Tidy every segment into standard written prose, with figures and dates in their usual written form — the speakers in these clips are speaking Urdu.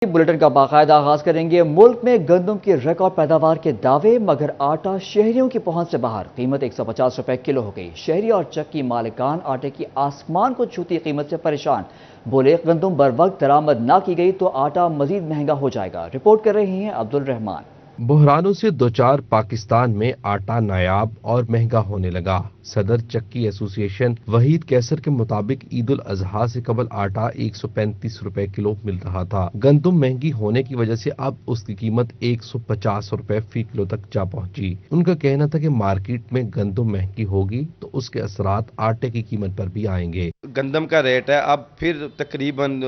بلیٹن کا باقاعدہ آغاز کریں گے۔ ملک میں گندم کی ریکارڈ پیداوار کے دعوے، مگر آٹا شہریوں کی پہنچ سے باہر۔ قیمت 150 روپے کلو ہو گئی۔ شہری اور چکی مالکان آٹے کی آسمان کو چھوتی قیمت سے پریشان۔ بولے گندم بر وقت درآمد نہ کی گئی تو آٹا مزید مہنگا ہو جائے گا۔ رپورٹ کر رہے ہیں عبد الرحمان۔ بحرانوں سے دوچار پاکستان میں آٹا نایاب اور مہنگا ہونے لگا۔ صدر چکی ایسوسی ایشن وحید کیسر کے مطابق عید الاضحیٰ سے قبل آٹا 135 روپے کلو مل رہا تھا۔ گندم مہنگی ہونے کی وجہ سے اب اس کی قیمت 150 روپے فی کلو تک جا پہنچی۔ ان کا کہنا تھا کہ مارکیٹ میں گندم مہنگی ہوگی تو اس کے اثرات آٹے کی قیمت پر بھی آئیں گے۔ گندم کا ریٹ ہے اب پھر تقریباً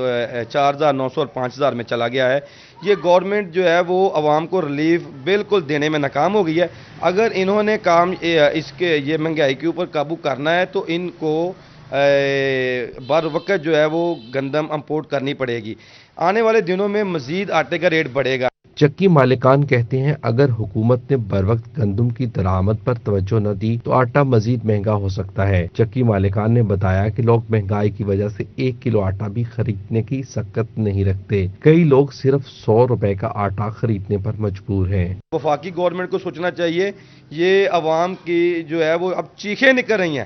4,900 اور 5,000 میں چلا گیا ہے۔ یہ گورنمنٹ جو ہے وہ عوام کو ریلیف بالکل دینے میں ناکام ہو گئی ہے۔ اگر انہوں نے کام یہ مہنگائی کے اوپر قابو کرنا ہے تو ان کو بر وقت جو ہے وہ گندم امپورٹ کرنی پڑے گی۔ آنے والے دنوں میں مزید آٹے کا ریٹ بڑھے گا۔ چکی مالکان کہتے ہیں اگر حکومت نے بر وقت گندم کی درآمد پر توجہ نہ دی تو آٹا مزید مہنگا ہو سکتا ہے۔ چکی مالکان نے بتایا کہ لوگ مہنگائی کی وجہ سے 1 کلو آٹا بھی خریدنے کی سکت نہیں رکھتے۔ کئی لوگ صرف 100 روپے کا آٹا خریدنے پر مجبور ہیں۔ وفاقی گورنمنٹ کو سوچنا چاہیے، یہ عوام کی جو ہے وہ اب چیخیں نکل رہی ہیں۔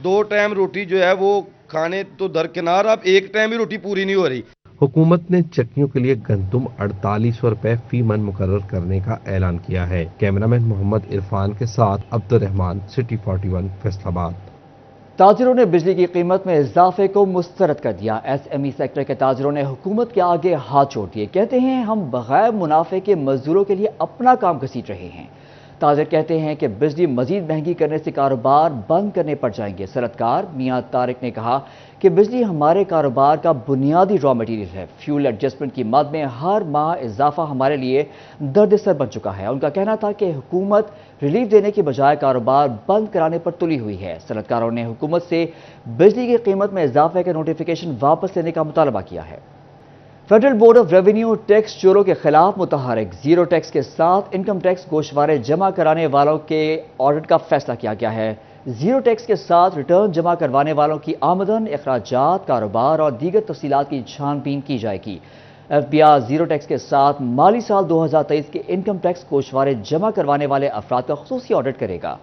دو ٹائم روٹی جو ہے وہ کھانے تو درکنار، اب ایک ٹائم بھی روٹی پوری نہیں ہو رہی۔ حکومت نے چکیوں کے لیے گندم 4800 روپے فی من مقرر کرنے کا اعلان کیا ہے۔ کیمرامین محمد عرفان کے ساتھ عبد الرحمان، سٹی 41، فیصل آباد۔ تاجروں نے بجلی کی قیمت میں اضافے کو مسترد کر دیا۔ ایس ایم ای سیکٹر کے تاجروں نے حکومت کے آگے ہاتھ جوڑ دیے۔ کہتے ہیں ہم بغیر منافع کے مزدوروں کے لیے اپنا کام گھسیٹ رہے ہیں۔ تاجر کہتے ہیں کہ بجلی مزید مہنگی کرنے سے کاروبار بند کرنے پڑ جائیں گے۔ صنعتکار میاں طارق نے کہا کہ بجلی ہمارے کاروبار کا بنیادی را مٹیریل ہے۔ فیول ایڈجسٹمنٹ کی مد میں ہر ماہ اضافہ ہمارے لیے درد سر بن چکا ہے۔ ان کا کہنا تھا کہ حکومت ریلیف دینے کی بجائے کاروبار بند کرانے پر تلی ہوئی ہے۔ صنعتکاروں نے حکومت سے بجلی کی قیمت میں اضافے کا نوٹیفیکیشن واپس لینے کا مطالبہ کیا ہے۔ Federal board of revenue tax چوروں کے خلاف متحرک۔ زیرو ٹیکس کے ساتھ انکم ٹیکس گوشوارے جمع کرانے والوں کے آڈٹ کا فیصلہ کیا گیا ہے۔ زیرو ٹیکس کے ساتھ ریٹرن جمع کروانے والوں کی آمدن، اخراجات، کاروبار اور دیگر تفصیلات کی چھان بین کی جائے گی۔ F be I zero tax کے ساتھ مالی سال 2023 کے انکم ٹیکس گوشوارے جمع کروانے والے افراد کا خصوصی آڈٹ کرے گا۔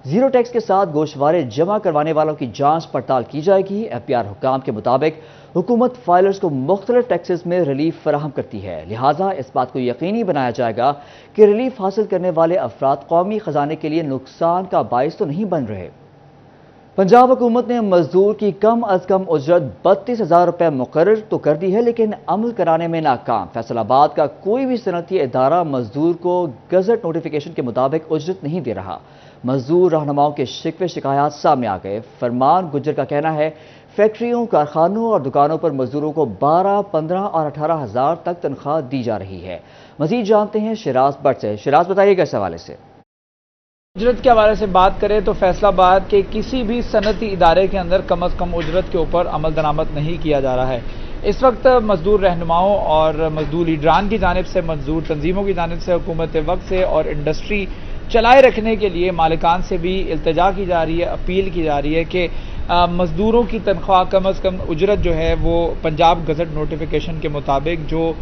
زیرو ٹیکس کے ساتھ گوشوارے جمع کروانے والوں کی جانچ پڑتال کی جائے گی۔ ایف بی آئی حکام کے مطابق حکومت فائلرز کو مختلف ٹیکسز میں ریلیف فراہم کرتی ہے، لہٰذا اس بات کو یقینی بنایا جائے گا کہ ریلیف حاصل کرنے والے افراد قومی خزانے کے لیے نقصان کا باعث تو نہیں بن رہے۔ پنجاب حکومت نے مزدور کی کم از کم اجرت 32,000 روپے مقرر تو کر دی ہے، لیکن عمل کرانے میں ناکام۔ فیصل آباد کا کوئی بھی صنعتی ادارہ مزدور کو گزٹ نوٹیفیکیشن کے مطابق اجرت نہیں دے رہا۔ مزدور رہنماؤں کے شکوے شکایات سامنے آ گئے۔ فرمان گجر کا کہنا ہے فیکٹریوں، کارخانوں اور دکانوں پر مزدوروں کو 12، 15 اور 18,000 تک تنخواہ دی جا رہی ہے۔ مزید جانتے ہیں شیراز بٹ سے۔ شیراز، بتائیے گا اس حوالے سے۔ اجرت کے حوالے سے بات کریں تو فیصل آباد کے کسی بھی صنعتی ادارے کے اندر کم از کم اجرت کے اوپر عمل درآمد نہیں کیا جا رہا ہے۔ اس وقت مزدور رہنماؤں اور مزدور لیڈران کی جانب سے، مزدور تنظیموں کی جانب سے، حکومت وقت سے اور انڈسٹری چلائے رکھنے کے لیے مالکان سے بھی التجا کی جا رہی ہے، اپیل کی جا رہی ہے کہ مزدوروں کی تنخواہ کم از کم اجرت جو ہے وہ پنجاب گزٹ نوٹیفیکیشن کے مطابق جو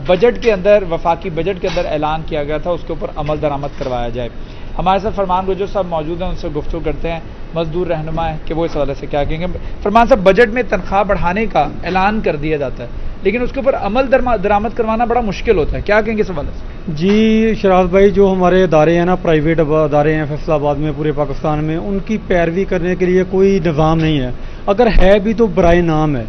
بجٹ کے اندر، وفاقی بجٹ کے اندر اعلان کیا گیا تھا، اس کے اوپر عمل درآمد کروایا جائے۔ ہمارے ساتھ فرمان گجر صاحب موجود ہیں، ان سے گفتگو کرتے ہیں، مزدور رہنما ہیں کہ وہ اس حوالے سے کیا کہیں گے۔ فرمان صاحب، بجٹ میں تنخواہ بڑھانے کا اعلان کر دیا جاتا ہے لیکن اس کے اوپر عمل درآمد کروانا بڑا مشکل ہوتا ہے، کیا کہیں گے اس حوالے سے؟ جی شراز بھائی، جو ہمارے ادارے ہیں نا، پرائیویٹ ادارے ہیں فیصل آباد میں، پورے پاکستان میں، ان کی پیروی کرنے کے لیے کوئی نظام نہیں ہے۔ اگر ہے بھی تو برائے نام ہے۔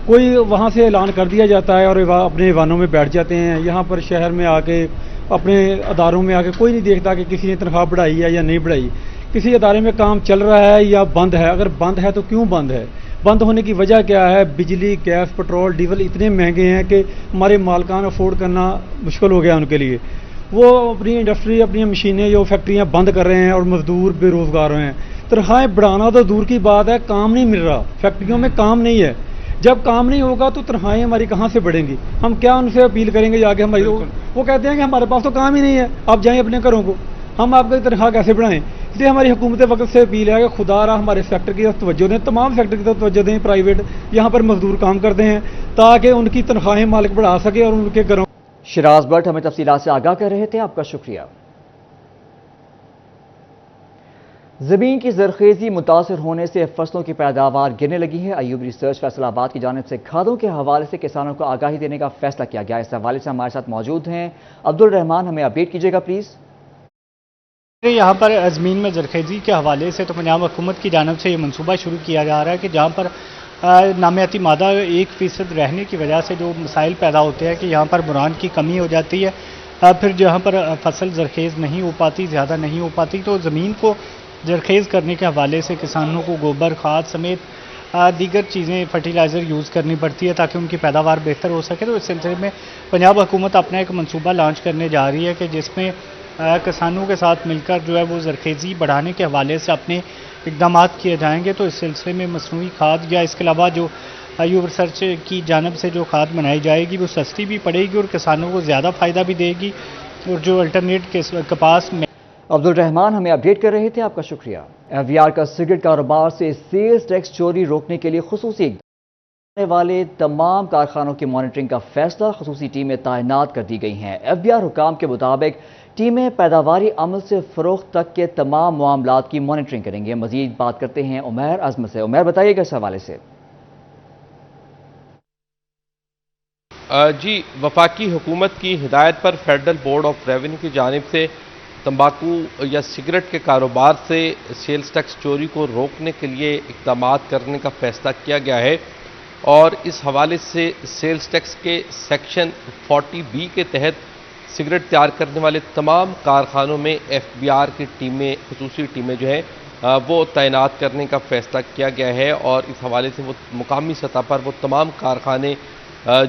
کوئی وہاں سے اعلان کر دیا جاتا ہے اور اپنے ایوانوں میں بیٹھ جاتے ہیں۔ یہاں پر شہر میں آ کے، اپنے اداروں میں آ کے کوئی نہیں دیکھتا کہ کسی نے تنخواہ بڑھائی ہے یا نہیں بڑھائی، کسی ادارے میں کام چل رہا ہے یا بند ہے۔ اگر بند ہے تو کیوں بند ہے؟ بند ہونے کی وجہ کیا ہے؟ بجلی، گیس، پٹرول، ڈیزل اتنے مہنگے ہیں کہ ہمارے مالکان افورڈ کرنا مشکل ہو گیا ان کے لیے۔ وہ اپنی انڈسٹری، اپنی مشینیں، جو فیکٹریاں بند کر رہے ہیں اور مزدور بے روزگار ہوئے ہیں۔ تنخواہیں بڑھانا تو دور کی بات ہے، کام نہیں مل رہا، فیکٹریوں میں کام نہیں ہے۔ جب کام نہیں ہوگا تو تنخواہیں ہماری کہاں سے بڑھیں گی؟ ہم کیا ان سے اپیل کریں گے جا کے؟ ہماری وہ کہتے ہیں کہ ہمارے پاس تو کام ہی نہیں ہے، آپ جائیں اپنے گھروں کو، ہم آپ کی تنخواہ کیسے بڑھائیں؟ اس لیے ہماری حکومت وقت سے اپیل ہے کہ خدا را ہمارے سیکٹر کی طرف توجہ دیں، تمام سیکٹر کی طرف توجہ دیں، پرائیویٹ یہاں پر مزدور کام کرتے ہیں تاکہ ان کی تنخواہیں مالک بڑھا سکے اور ان کے گھروں شراز بٹ ہمیں تفصیلات سے آگاہ کر رہے تھے، آپ کا شکریہ۔ زمین کی زرخیزی متاثر ہونے سے فصلوں کی پیداوار گرنے لگی ہے۔ ایوب ریسرچ فیصل آباد کی جانب سے کھادوں کے حوالے سے کسانوں کو آگاہی دینے کا فیصلہ کیا گیا۔ اس حوالے سے ہمارے ساتھ موجود ہیں عبدالرحمان، ہمیں اپڈیٹ کیجیے گا پلیز۔ یہاں پر زمین میں زرخیزی کے حوالے سے تو پنجاب حکومت کی جانب سے یہ منصوبہ شروع کیا جا رہا ہے کہ جہاں پر نامیاتی مادہ 1% رہنے کی وجہ سے جو مسائل پیدا ہوتے ہیں کہ یہاں پر بوران کی کمی ہو جاتی ہے، پھر جہاں پر فصل زرخیز نہیں ہو پاتی، زیادہ نہیں ہو پاتی، تو زمین کو زرخیز کرنے کے حوالے سے کسانوں کو گوبر کھاد سمیت دیگر چیزیں فرٹیلائزر یوز کرنی پڑتی ہے تاکہ ان کی پیداوار بہتر ہو سکے۔ تو اس سلسلے میں پنجاب حکومت اپنا ایک منصوبہ لانچ کرنے جا رہی ہے کہ جس میں کسانوں کے ساتھ مل کر جو ہے وہ زرخیزی بڑھانے کے حوالے سے اپنے اقدامات کیے جائیں گے۔ تو اس سلسلے میں مصنوعی کھاد یا اس کے علاوہ جو ایوب ریسرچ کی جانب سے جو کھاد بنائی جائے گی وہ سستی بھی پڑے گی اور کسانوں کو زیادہ فائدہ بھی دے گی، اور جو الٹرنیٹ کپاس میں عبدالرحمان ہمیں اپڈیٹ کر رہے تھے، آپ کا شکریہ۔ ایف بی آر کا سگریٹ کاروبار سے سیلز ٹیکس چوری روکنے کے لیے خصوصی کرنے والے تمام کارخانوں کی مانیٹرنگ کا فیصلہ، خصوصی ٹیمیں تعینات کر دی گئی ہیں۔ ایف بی آر حکام کے مطابق ٹیمیں پیداواری عمل سے فروخت تک کے تمام معاملات کی مانیٹرنگ کریں گے۔ مزید بات کرتے ہیں عمیر عظمت سے۔ عمیر، بتائیے گا اس حوالے سے۔ جی، وفاقی حکومت کی ہدایت پر فیڈرل بورڈ آف ریونیو کی جانب سے تمباکو یا سگریٹ کے کاروبار سے سیلز ٹیکس چوری کو روکنے کے لیے اقدامات کرنے کا فیصلہ کیا گیا ہے، اور اس حوالے سے سیلز ٹیکس کے سیکشن 40B کے تحت سگریٹ تیار کرنے والے تمام کارخانوں میں ایف بی آر کی ٹیمیں، خصوصی ٹیمیں جو ہیں وہ تعینات کرنے کا فیصلہ کیا گیا ہے، اور اس حوالے سے وہ مقامی سطح پر وہ تمام کارخانے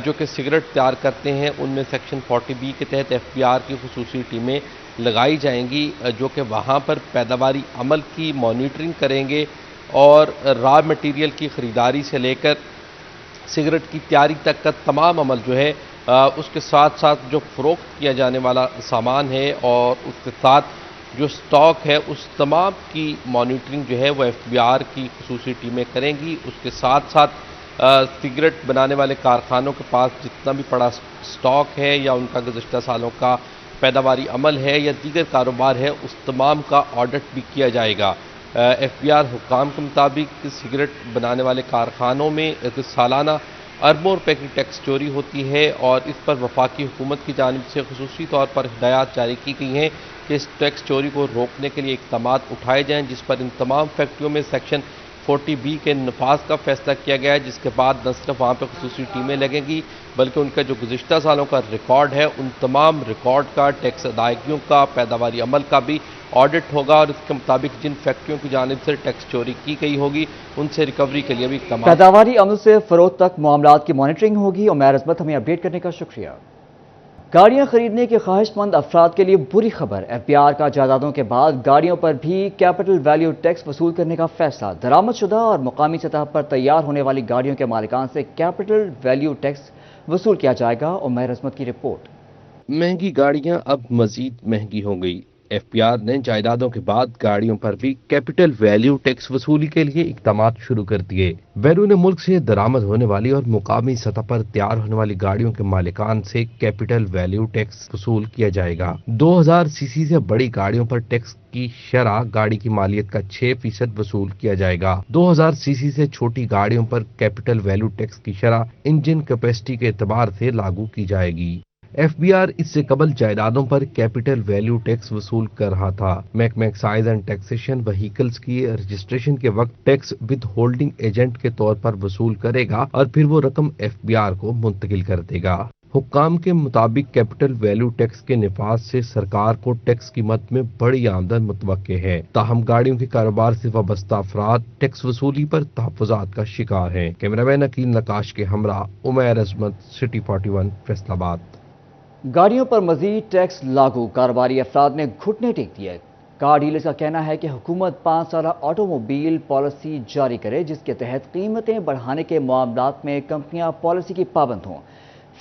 جو کہ سگریٹ تیار کرتے ہیں ان میں سیکشن 40B کے تحت ایف بی آر کی خصوصی ٹیمیں لگائی جائیں گی، جو کہ وہاں پر پیداواری عمل کی مانیٹرنگ کریں گے اور را مٹیریل کی خریداری سے لے کر سگریٹ کی تیاری تک کا تمام عمل جو ہے اس کے ساتھ ساتھ جو فروخت کیا جانے والا سامان ہے اور اس کے ساتھ جو سٹاک ہے اس تمام کی مانیٹرنگ جو ہے وہ ایف بی آر کی خصوصی ٹیمیں کریں گی۔ اس کے ساتھ ساتھ سگریٹ بنانے والے کارخانوں کے پاس جتنا بھی پڑا سٹاک ہے یا ان کا گزشتہ سالوں کا پیداواری عمل ہے یا دیگر کاروبار ہے اس تمام کا آڈٹ بھی کیا جائے گا۔ ایف بی آر حکام کے مطابق سگریٹ بنانے والے کارخانوں میں سالانہ اربوں روپے کی ٹیکس چوری ہوتی ہے، اور اس پر وفاقی حکومت کی جانب سے خصوصی طور پر ہدایات جاری کی گئی ہیں کہ اس ٹیکس چوری کو روکنے کے لیے اقدامات اٹھائے جائیں، جس پر ان تمام فیکٹریوں میں سیکشن 40B کے نفاذ کا فیصلہ کیا گیا ہے، جس کے بعد نہ صرف وہاں پہ خصوصی ٹیمیں لگیں گی بلکہ ان کا جو گزشتہ سالوں کا ریکارڈ ہے ان تمام ریکارڈ کا، ٹیکس ادائیگیوں کا، پیداواری عمل کا بھی آڈٹ ہوگا، اور اس کے مطابق جن فیکٹریوں کی جانب سے ٹیکس چوری کی گئی ہوگی ان سے ریکوری کے لیے بھی اقدامات۔ پیداواری عمل سے فروخت تک معاملات کی مانیٹرنگ ہوگی۔ عمیر عظمت، ہمیں اپڈیٹ کرنے کا شکریہ۔ گاڑیاں خریدنے کے خواہش مند افراد کے لیے بری خبر، ایف بی آر کا جائیدادوں کے بعد گاڑیوں پر بھی کیپٹل ویلیو ٹیکس وصول کرنے کا فیصلہ۔ درآمد شدہ اور مقامی سطح پر تیار ہونے والی گاڑیوں کے مالکان سے کیپٹل ویلیو ٹیکس وصول کیا جائے گا۔ عمیر عظمت کی رپورٹ۔ مہنگی گاڑیاں اب مزید مہنگی ہو گئی۔ ایف بی آر نے جائیدادوں کے بعد گاڑیوں پر بھی کیپٹل ویلیو ٹیکس وصولی کے لیے اقدامات شروع کر دیے۔ بیرون ملک سے درآمد ہونے والی اور مقامی سطح پر تیار ہونے والی گاڑیوں کے مالکان سے کیپٹل ویلیو ٹیکس وصول کیا جائے گا۔ 2000 سی سی سے بڑی گاڑیوں پر ٹیکس کی شرح گاڑی کی مالیت کا 6% وصول کیا جائے گا۔ 2000 سی سی سے چھوٹی گاڑیوں پر کیپٹل ویلیو ٹیکس کی شرح انجن کیپیسٹی کے اعتبار سے لاگو کی جائے گی۔ ایف بی آر اس سے قبل جائیدادوں پر کیپٹل ویلیو ٹیکس وصول کر رہا تھا۔ محکمہ ایکسائز اینڈ ٹیکسیشن وہیکلز کی رجسٹریشن کے وقت ٹیکس ود ہولڈنگ ایجنٹ کے طور پر وصول کرے گا اور پھر وہ رقم ایف بی آر کو منتقل کر دے گا۔ حکام کے مطابق کیپٹل ویلیو ٹیکس کے نفاذ سے سرکار کو ٹیکس قیمت میں بڑی آمدن متوقع ہے، تاہم گاڑیوں کے کاروبار سے وابستہ افراد ٹیکس وصولی پر تحفظات کا شکار ہیں۔ کیمرہ مین عقیل نقاش کے ہمراہ عمیر عظمت، سٹی 41، فیصل آباد۔ گاڑیوں پر مزید ٹیکس لاگو، کاروباری افراد نے گھٹنے ٹیک دیے۔ کار ڈیلرز کا کہنا ہے کہ حکومت 5 سالہ آٹو موبائل پالیسی جاری کرے جس کے تحت قیمتیں بڑھانے کے معاملات میں کمپنیاں پالیسی کی پابند ہوں۔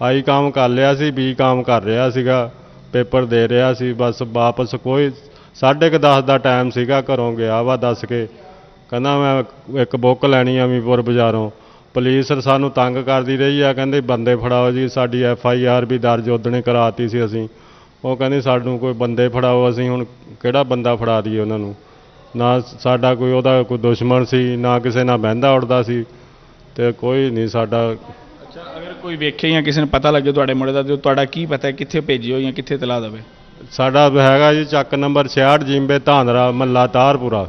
ਆਈ ਕੰਮ ਕਰ ਲਿਆ ਸੀ, ਬੀ ਕੰਮ ਕਰ ਰਿਹਾ ਸੀਗਾ, ਪੇਪਰ ਦੇ ਰਿਹਾ ਸੀ, ਬਸ ਵਾਪਸ ਕੋਈ 10:30 ਦਾ ਟਾਈਮ ਸੀਗਾ, ਘਰੋਂ ਗਿਆ ਵਾ ਦੱਸ ਕੇ, ਕਹਿੰਦਾ ਮੈਂ ਇੱਕ ਬੁੱਕ ਲੈਣੀ ਅਮੀਪੁਰ ਬਾਜ਼ਾਰੋਂ। ਪੁਲਿਸ ਸਾਨੂੰ ਤੰਗ ਕਰਦੀ ਰਹੀ ਆ, ਕਹਿੰਦੇ ਬੰਦੇ ਫੜਾਓ ਜੀ। ਸਾਡੀ FIR ਵੀ ਦਰਜ ਉਦਣੇ ਕਰਾਤੀ ਸੀ ਅਸੀਂ। ਉਹ ਕਹਿੰਦੇ ਸਾਨੂੰ ਕੋਈ ਬੰਦੇ ਫੜਾਓ। ਅਸੀਂ ਹੁਣ ਕਿਹੜਾ ਬੰਦਾ ਫੜਾ ਦਈਏ ਉਹਨਾਂ ਨੂੰ? ਨਾ ਸਾਡਾ ਕੋਈ ਉਹਦਾ ਕੋਈ ਦੁਸ਼ਮਣ ਸੀ, ਨਾ ਕਿਸੇ ਨਾਲ ਬਹਿੰਦਾ ਉੱਠਦਾ ਸੀ, ਤੇ ਕੋਈ ਨਹੀਂ ਸਾਡਾ। ਅੱਛਾ, ਅਗਰ ਕੋਈ ਵੇਖੇ ਜਾਂ ਕਿਸੇ ਨੂੰ ਪਤਾ ਲੱਗੇ ਤੁਹਾਡੇ ਮੁੰਡੇ ਦਾ, ਤੇ ਤੁਹਾਡਾ ਕੀ ਪਤਾ ਕਿੱਥੇ ਭੇਜਿਓ ਜਾਂ ਕਿੱਥੇ ਇਤਲਾਹ ਦੇਵੇ? ਸਾਡਾ ਹੈਗਾ ਜੀ ਚੱਕ ਨੰਬਰ 66 ਜਿੰਬੇ ਧਾਂਦਰਾ ਮੱਲਾ ਤਾਰਪੁਰਾ,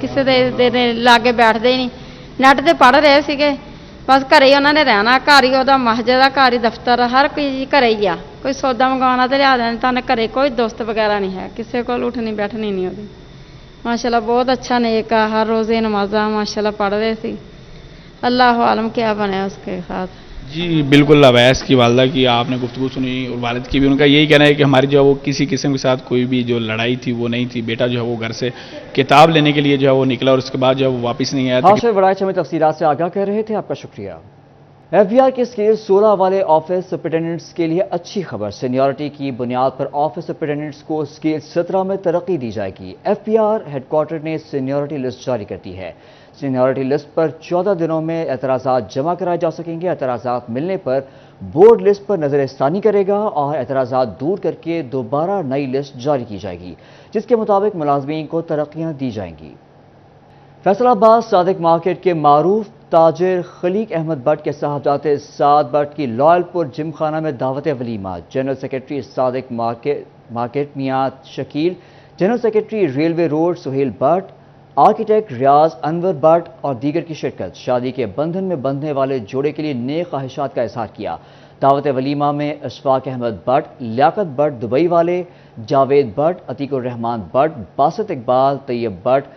ਕਿਸੇ ਦੇ ਲਾਗੇ ਬੈਠਦੇ ਹੀ ਨਹੀਂ। ਨੈਟ ਤੇ ਪੜ੍ਹ ਰਹੇ ਸੀਗੇ, ਬਸ ਘਰੇ ਹੀ ਉਹਨਾਂ ਨੇ ਰਹਿਣਾ। ਘਰ ਹੀ ਉਹਦਾ ਮਸਜਿਦ ਆ, ਘਰ ਹੀ ਦਫ਼ਤਰ, ਹਰ ਕੋਈ ਘਰੇ ਹੀ ਆ। ਕੋਈ ਸੌਦਾ ਮੰਗਵਾਉਣਾ ਤੇ ਲਿਆ ਦੇਣਾ ਤਾਂ ਘਰੇ, ਕੋਈ ਦੋਸਤ ਵਗੈਰਾ ਨਹੀਂ ਹੈ, ਕਿਸੇ ਕੋਲ ਉੱਠਣੀ ਬੈਠਣੀ ਨਹੀਂ ਉਹਦੀ। ਮਾਸ਼ਾਅੱਲਾ ਬਹੁਤ ਅੱਛਾ ਨੇਕ ਆ, ਹਰ ਰੋਜ਼ ਇਹ ਨਮਾਜ਼ਾਂ ਮਾਸ਼ਾਅੱਲਾ ਪੜ੍ਹ ਰਹੇ ਸੀ। اللہ عالم کیا بنے اس کے ساتھ۔ جی بالکل، اویس کی والدہ کی آپ نے گفتگو سنی اور والد کی بھی، ان کا یہی کہنا ہے کہ ہماری جو ہے وہ کسی قسم کے ساتھ کوئی بھی جو لڑائی تھی وہ نہیں تھی، بیٹا جو ہے وہ گھر سے کتاب لینے کے لیے جو ہے وہ نکلا اور اس کے بعد جو ہے وہ واپس نہیں آیا۔ ہاشم وڑائچ ہمیں تفصیلات سے آگاہ کر رہے تھے، آپ کا شکریہ۔ ایف بی آر کے اسکیل 16 والے آفس سپرنٹینڈنٹس کے لیے اچھی خبر، سینیورٹی کی بنیاد پر آفس سپرنٹینڈنٹس کو اسکیل 17 میں ترقی دی جائے گی۔ F B R headquarter نے سینیورٹی لسٹ جاری کر دی ہے۔ سینیورٹی لسٹ پر 14 دنوں میں اعتراضات جمع کرائے جا سکیں گے۔ اعتراضات ملنے پر بورڈ لسٹ پر نظر ثانی کرے گا اور اعتراضات دور کر کے دوبارہ نئی لسٹ جاری کی جائے گی، جس کے مطابق ملازمین کو ترقیاں دی جائیں گی۔ فیصل آباد صادق مارکیٹ کے معروف تاجر خلیق احمد بٹ کے صاحبزادے سعد بٹ کی لائل پور جم خانہ میں دعوت ولیمہ۔ General secretary Sadiq market Mian Shakeel, general secretary railway road Sohail Butt, architect Riaz Anwar Butt اور دیگر کی شرکت۔ شادی کے بندھن میں بندھنے والے جوڑے کے لیے نیک خواہشات کا اظہار کیا۔ دعوت ولیمہ میں اشفاق احمد بٹ، لیاقت بٹ دبئی والے، Javed Butt, Atiq Ur-Rehman Butt, Basit Iqbal, Tayyab Butt,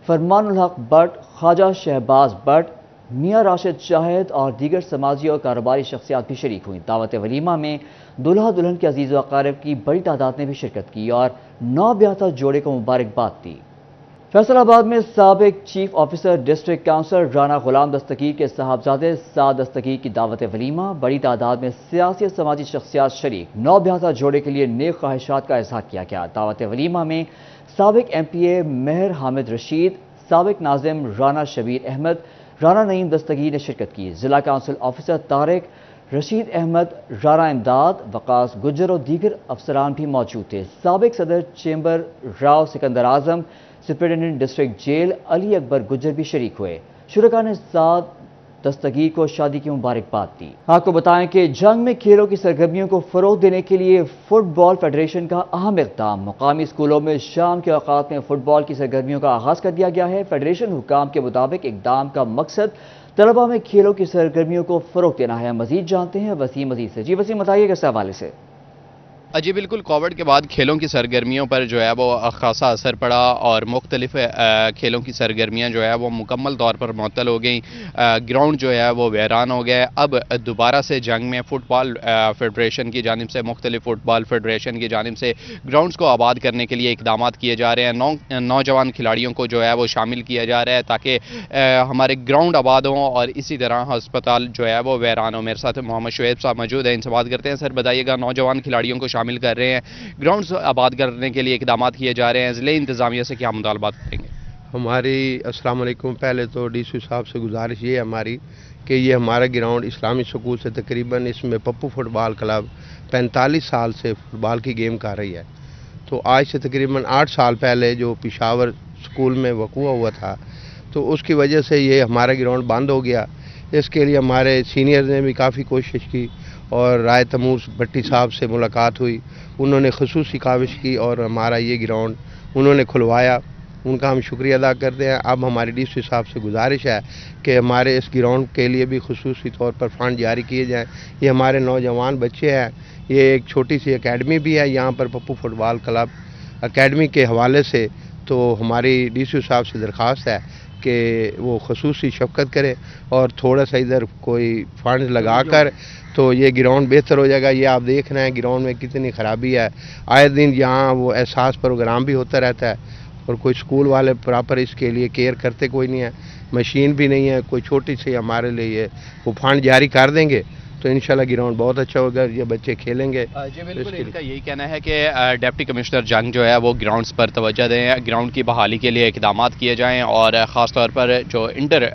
Farman ul-Haq but, Khwaja Shahbaz but, میاں راشد شاہد اور دیگر سماجی اور کاروباری شخصیات بھی شریک ہوئیں۔ دعوت ولیمہ میں دلہا دلہن کے عزیز و اقارب کی بڑی تعداد نے بھی شرکت کی اور نو بیاہتا جوڑے کو مبارکباد دی۔ فیصل آباد میں سابق chief officer district counsellor Rana Ghulam Dastgir کے صاحبزادے سعد دستگیر کی دعوت ولیمہ، بڑی تعداد میں سیاسی اور سماجی شخصیات شریک۔ نو بیاہتا جوڑے کے لیے نیک خواہشات کا اظہار کیا گیا۔ دعوت ولیمہ میں سابق ایم پی اے مہر حامد رشید، سابق ناظم رانا شبیر احمد، رانا نعیم دستگیر نے شرکت کی۔ ضلع کونسل آفیسر طارق رشید احمد، رانا امداد، وقاص گجر اور دیگر افسران بھی موجود تھے۔ سابق صدر چیمبر راؤ سکندر اعظم، سپرنٹینڈنٹ ڈسٹرکٹ جیل علی اکبر گجر بھی شریک ہوئے۔ شرکاء نے سعد دستگیر کو شادی کی مبارکباد دی۔ آپ کو بتائیں کہ جنگ میں کھیلوں کی سرگرمیوں کو فروغ دینے کے لیے فٹ بال فیڈریشن کا اہم اقدام، مقامی اسکولوں میں شام کے اوقات میں فٹ بال کی سرگرمیوں کا آغاز کر دیا گیا ہے۔ فیڈریشن حکام کے مطابق اقدام کا مقصد طلباء میں کھیلوں کی سرگرمیوں کو فروغ دینا ہے۔ مزید جانتے ہیں وسیم عزیز سے۔ جی وسیم، بتائیے کس حوالے سے؟ جی بالکل، کووڈ کے بعد کھیلوں کی سرگرمیوں پر جو ہے وہ خاصا اثر پڑا اور مختلف کھیلوں کی سرگرمیاں جو ہے وہ مکمل طور پر معطل ہو گئیں۔ گراؤنڈ جو ہے وہ ویران ہو گئے۔ اب دوبارہ سے جنگ میں فٹ بال فیڈریشن کی جانب سے، مختلف فٹ بال فیڈریشن کی جانب سے گراؤنڈز کو آباد کرنے کے لیے اقدامات کیے جا رہے ہیں۔ نوجوان کھلاڑیوں کو جو ہے وہ شامل کیا جا رہا ہے تاکہ ہمارے گراؤنڈ آباد ہوں اور اسی طرح ہسپتال جو ہے وہ ویران ہو۔ میرے ساتھ محمد شعیب صاحب موجود ہیں، ان سے بات کرتے ہیں۔ سر بتائیے گا، نوجوان کھلاڑیوں کو شامل کر رہے ہیں، گراؤنڈز آباد کرنے کے لیے اقدامات کیے جا رہے ہیں، ضلع انتظامیہ سے کیا مطالبات کریں گے؟ ہماری السلام علیکم، پہلے تو ڈی سی صاحب سے گزارش یہ ہے ہماری کہ یہ ہمارا گراؤنڈ اسلامی سکول سے تقریباً اس میں پپو فٹ بال کلب 45 سال سے فٹ بال کی گیم کر رہی ہے، تو آج سے تقریباً 8 سال پہلے جو پشاور سکول میں وقوع ہوا تھا تو اس کی وجہ سے یہ ہمارا گراؤنڈ بند ہو گیا۔ اس کے لیے ہمارے سینئر نے بھی کافی کوشش کی اور رائے تیمور بھٹی صاحب سے ملاقات ہوئی، انہوں نے خصوصی کاوش کی اور ہمارا یہ گراؤنڈ انہوں نے کھلوایا، ان کا ہم شکریہ ادا کرتے ہیں۔ اب ہماری ڈی سی صاحب سے گزارش ہے کہ ہمارے اس گراؤنڈ کے لیے بھی خصوصی طور پر فنڈ جاری کیے جائیں۔ یہ ہمارے نوجوان بچے ہیں، یہ ایک چھوٹی سی اکیڈمی بھی ہے یہاں پر پپو فٹ بال کلب اکیڈمی کے حوالے سے، تو ہماری ڈی سی صاحب سے درخواست ہے کہ وہ خصوصی شفقت کرے اور تھوڑا سا ادھر کوئی فنڈ لگا کر تو یہ گراؤنڈ بہتر ہو جائے گا۔ یہ آپ دیکھ رہے ہیں گراؤنڈ میں کتنی خرابی ہے، آئے دن یہاں وہ احساس پروگرام بھی ہوتا رہتا ہے اور کوئی اسکول والے پراپر اس کے لیے کیئر کرتے کوئی نہیں ہے، مشین بھی نہیں ہے کوئی چھوٹی سی ہمارے لیے، وہ فنڈ جاری کر دیں گے تو انشاءاللہ گراؤنڈ بہت اچھا ہوگا، یہ بچے کھیلیں گے۔ جی بالکل، ان کا یہی کہنا ہے کہ ڈپٹی کمشنر جنگ جو ہے وہ گراؤنڈز پر توجہ دیں، گراؤنڈ کی بحالی کے لیے اقدامات کیے جائیں اور خاص طور پر جو انٹر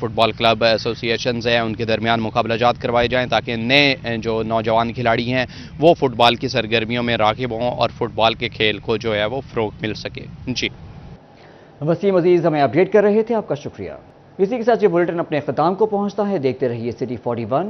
فٹ بال کلب ایسوسیشنز ہیں ان کے درمیان مقابلہ جات کروائے جائیں تاکہ نئے جو نوجوان کھلاڑی ہیں وہ فٹ بال کی سرگرمیوں میں راغب ہوں اور فٹ بال کے کھیل کو جو ہے وہ فروغ مل سکے۔ جی وسیم عزیز ہمیں اپڈیٹ کر رہے تھے، آپ کا شکریہ۔ اسی کے ساتھ یہ بلیٹن اپنے اختتام کو پہنچتا ہے۔ دیکھتے رہیے سٹی 41۔